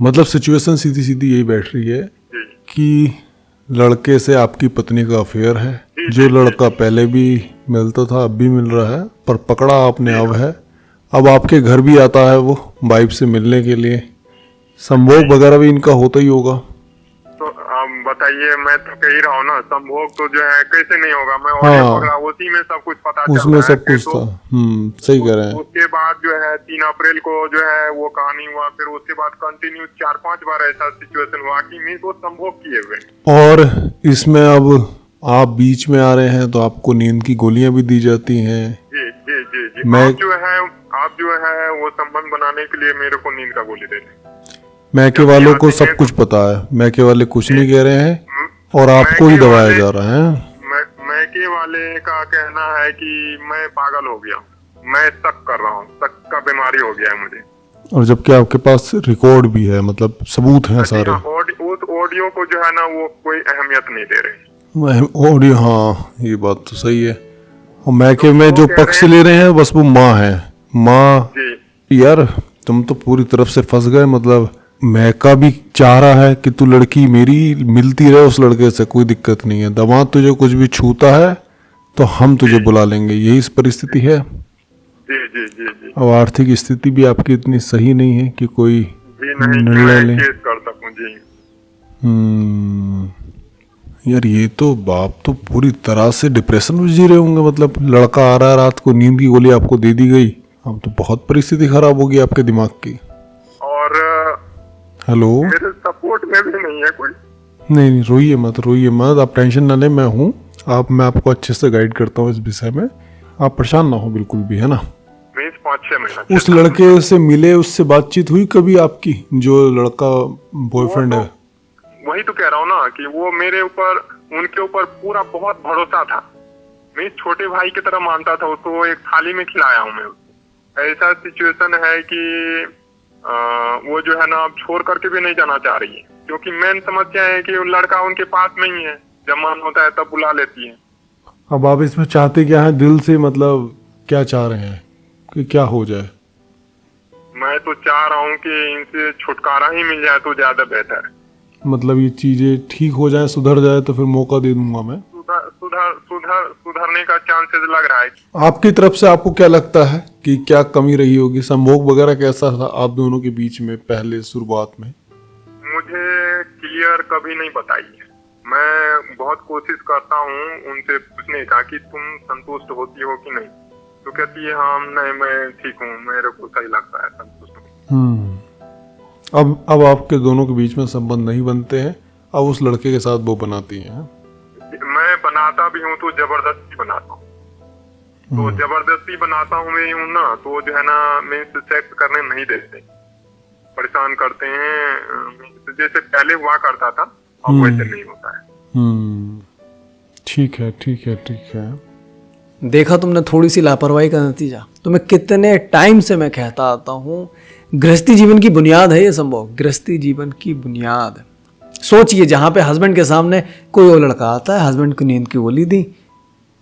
मतलब सिचुएशन सीधी सीधी यही बैठ रही है जी कि लड़के से आपकी पत्नी का अफेयर है, जो लड़का पहले भी मिलता था अब भी मिल रहा है, पर पकड़ा आपने अब है। अब आपके घर भी आता है वो वाइफ से मिलने के लिए, संभोग वगैरह भी इनका होता ही होगा। तो आप बताइए, मैं तो कह ही रहा हूँ ना, संभोग तो जो है कैसे नहीं होगा। मैं ऑडियो पकड़ा, उसी में सब कुछ पता चल उसमें रहा है सब कुछ तो था। सही कह रहे हैं। उसके बाद जो है 3 अप्रैल को जो है वो कहानी हुआ, फिर उसके बाद कंटिन्यू 4-5 बार ऐसा सिचुएशन हुआ कि मैं तो संभोग किए हुए। और इसमें अब आप बीच में आ रहे हैं तो आपको नींद की गोलियां भी दी जाती हैं। जी जी जी जी मैं आप जो है वो संबंध बनाने के लिए मेरे को नींद का गोली दे रहे। मैके वालों को सब कुछ पता है, मैके वाले कुछ नहीं कह रहे हैं और आपको ही दबाया जा रहा है। मैके वाले का कहना है कि मैं पागल हो गया, मैं शक कर रहा हूँ, शक का बीमारी हो गया है मुझे। और जबकि आपके पास रिकॉर्ड भी है, मतलब सबूत हैं सारे। ऑडियो को जो है ना वो कोई अहमियत नहीं दे रहे। ऑडियो, हाँ ये बात तो सही है। और मैके में जो पक्ष ले रहे हैं बस वो माँ है। माँ यार तुम तो पूरी तरफ से फंस गए। मतलब मैका भी चाह रहा है कि तू लड़की मेरी मिलती रहे उस लड़के से, कोई दिक्कत नहीं है। दामाद तुझे कुछ भी छूता है तो हम तुझे बुला लेंगे, यही परिस्थिति है। जी जी जी जी। अब आर्थिक स्थिति भी आपकी इतनी सही नहीं है कि कोई निर्णय ले। केस कर सकूं जी। यार ये तो बाप तो पूरी तरह से डिप्रेशन में जी रहे होंगे। मतलब लड़का आ रहा है, रात को नींद की गोली आपको दे दी गई, अब तो बहुत परिस्थिति खराब होगी आपके दिमाग की। और हेलो, मेरे सपोर्ट में भी नहीं है कोई। नहीं रोइए मत, आप टेंशन ना लें, मैं हूँ। मैं आपको अच्छे से गाइड करता हूँ इस विषय में, आप परेशान ना हो बिल्कुल भी, है ना। 5-6 महीना उस लड़के से मिले, उससे बातचीत हुई कभी आपकी, जो लड़का बॉयफ्रेंड है? वही तो कह रहा हूँ ना कि वो मेरे ऊपर, उनके ऊपर पूरा बहुत भरोसा था। मैं छोटे भाई की तरह मानता था उसको, एक थाली में खिलाया हूँ मैं। ऐसा सिचुएशन है कि वो जो है ना अब छोड़ करके भी नहीं जाना चाह रही है, क्योंकि मेन समस्या है कि लड़का उनके पास में ही है, जब मन होता है तब बुला लेती है। अब आप इसमें चाहते क्या है दिल से, मतलब क्या चाह रहे हैं कि क्या हो जाए? मैं तो चाह रहा हूँ कि इनसे छुटकारा ही मिल जाए तो ज्यादा बेहतर है। मतलब ये चीजें ठीक हो जाए, सुधर जाए तो फिर मौका दे दूंगा मैं। सुधरने का चांसेस लग रहा है। आपकी तरफ से आपको क्या लगता है कि क्या कमी रही होगी? संभोग वगैरह कैसा था आप दोनों के बीच में पहले शुरुआत में? मुझे क्लियर कभी नहीं बताई है। मैं बहुत कोशिश करता हूँ उनसे पूछने का कि तुम संतुष्ट होती हो कि नहीं, तो कहती है हाँ नहीं मैं ठीक हूँ, मेरे को सही लगता है, संतुष्ट हूँ। अब आपके दोनों के बीच में संबंध नहीं बनते हैं, अब उस लड़के के साथ वो बनाती हैं। मैं बनाता भी हूँ तो जबरदस्ती बनाता हूँ, तो जबरदस्ती बनाता हूँ मैं हूँ ना, तो जो है ना मैं सेक्स करने नहीं देते, परेशान करते हैं। जैसे पहले हुआ करता था अब वैसे नहीं होता है। ठीक है। देखा तुमने थोड़ी सी लापरवाही का नतीजा। तुम्हें कितने टाइम से मैं कहता आता हूँ, गृहस्थी जीवन की बुनियाद है ये संभोग, गृहस्थी जीवन की बुनियाद। सोचिए जहाँ पे हस्बैंड के सामने कोई और लड़का आता है, हस्बैंड को नींद की गोली दी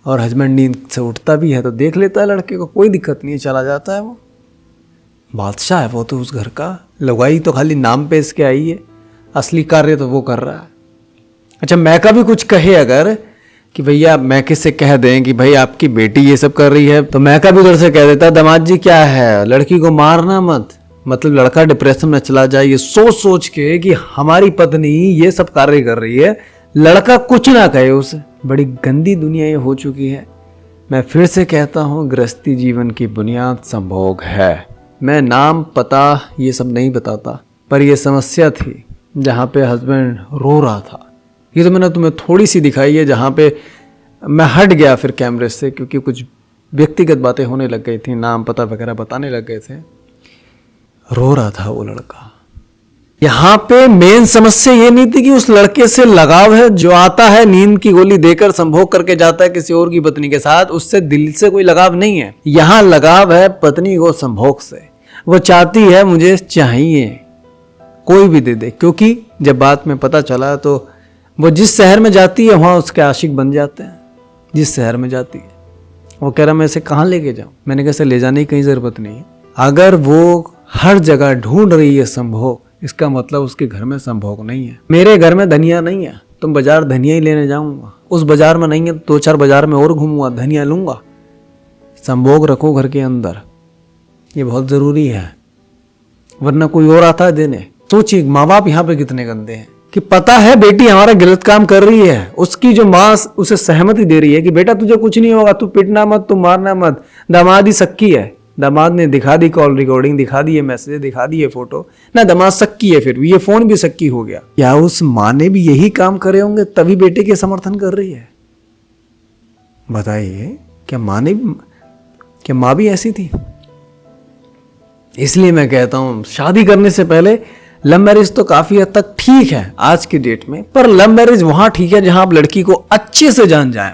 और हस्बैंड नींद से उठता भी है तो देख लेता है लड़के को, कोई दिक्कत नहीं है, चला जाता है। वो बादशाह है वो तो उस घर का, लुगाई तो खाली नाम पे इसके आई है, असली कार्य तो वो कर रहा है। अच्छा मैका भी कुछ कहे अगर कि भैया मैके से कह दें कि भाई आपकी बेटी ये सब कर रही है, तो मैका भी उधर से कह देता दामाद जी क्या है, लड़की को मारना मत। मतलब लड़का डिप्रेशन में चला जाए ये सोच सोच के कि हमारी पत्नी ये सब कार्य कर रही है, लड़का कुछ ना कहे उसे। बड़ी गंदी दुनिया ये हो चुकी है। मैं फिर से कहता हूँ गृहस्थी जीवन की बुनियाद संभोग है। मैं नाम पता ये सब नहीं बताता, पर यह समस्या थी जहाँ पे हस्बैंड रो रहा था। ये तो मैंने तुम्हें थोड़ी सी दिखाई है, जहाँ पे मैं हट गया फिर कैमरे से क्योंकि कुछ व्यक्तिगत बातें होने लग गई थी, नाम पता वगैरह बताने लग गए थे। रो रहा था वो लड़का। यहाँ पे मेन समस्या ये नहीं थी कि उस लड़के से लगाव है जो आता है नींद की गोली देकर संभोग करके जाता है किसी और की पत्नी के साथ, उससे दिल से कोई लगाव नहीं है। यहाँ लगाव है पत्नी को संभोग से। वो चाहती है मुझे चाहिए, कोई भी दे दे, क्योंकि जब बात में पता चला तो वो जिस शहर में जाती है वहाँ उसके आशिक बन जाते हैं। जिस शहर में जाती है वो कह रहा मैं इसे कहाँ लेके जाऊँ। मैंने कहा ले जाने की कहीं ज़रूरत नहीं है। अगर वो हर जगह ढूंढ रही है संभोग, इसका मतलब उसके घर में संभोग नहीं है। मेरे घर में धनिया नहीं है, तुम बाजार धनिया ही लेने जाऊंगा, उस बाजार में नहीं है तो 2-4 बाजार में और घूमूंगा, धनिया लूंगा। संभोग रखो घर के अंदर, ये बहुत जरूरी है, वरना कोई और आता है देने। सोचिए माँ बाप यहाँ पे कितने गंदे हैं कि पता है बेटी हमारा गलत काम कर रही है, उसकी जो माँ उसे सहमति दे रही है कि बेटा तुझे कुछ नहीं होगा, तू पिटना मत, तू मारना मत। दामाद ही सक्की है, दामाद ने दिखा दी कॉल रिकॉर्डिंग, दिखा दी मैसेज, दिखा दी फोटो ना, दामाद सक्की है, फिर भी ये फोन भी सक्की हो गया। या उस माँ ने भी यही काम करे होंगे तभी बेटे के समर्थन कर रही है? बताइए, क्या माँ भी ऐसी थी? इसलिए मैं कहता हूं शादी करने से पहले लव मैरिज तो काफी हद तक ठीक है आज की डेट में, पर लव मैरिज वहां ठीक है जहां आप लड़की को अच्छे से जान जाए।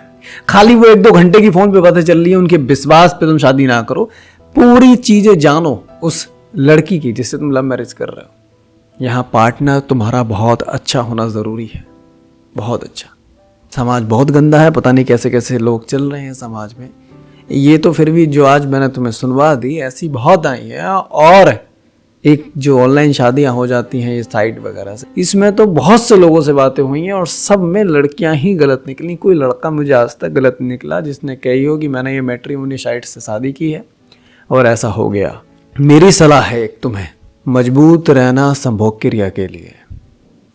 खाली वो 1-2 घंटे की फोन पे बातें चल रही है, उनके विश्वास पे तुम शादी ना करो, पूरी चीजें जानो उस लड़की की जिससे तुम लव मैरिज कर रहे हो। यहाँ पार्टनर तुम्हारा बहुत अच्छा होना जरूरी है, बहुत अच्छा। समाज बहुत गंदा है, पता नहीं कैसे कैसे लोग चल रहे हैं समाज में। ये तो फिर भी जो आज मैंने तुम्हें सुनवा दी ऐसी बहुत आई है। और एक जो ऑनलाइन शादियां हो जाती हैं ये साइट वगैरह से, इसमें तो बहुत से लोगों से बातें हुई हैं और सब में लड़कियां ही गलत निकली। कोई लड़का मुझे आज तक गलत निकला जिसने कही हो कि मैंने ये मैट्रिमोनी साइट से शादी की है और ऐसा हो गया। मेरी सलाह है एक तुम्हें, मजबूत रहना संभोग क्रिया के लिए।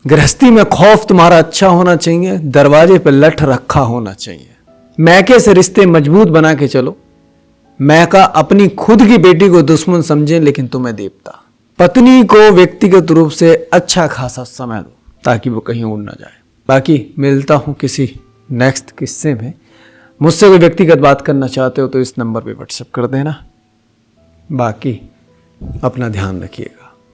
गृहस्थी में खौफ तुम्हारा अच्छा होना चाहिए, दरवाजे पर लठ रखा होना चाहिए। मैके से रिश्ते मजबूत बना के चलो। मैका अपनी खुद की बेटी को दुश्मन समझे लेकिन तुम्हें देवता। पत्नी को व्यक्तिगत रूप से अच्छा खासा समय दो ताकि वो कहीं उड़ ना जाए। बाकी मिलता हूं किसी नेक्स्ट किस्से में। मुझसे कोई व्यक्तिगत बात करना चाहते हो तो इस नंबर पे व्हाट्सएप कर देना। बाकी अपना ध्यान रखिएगा।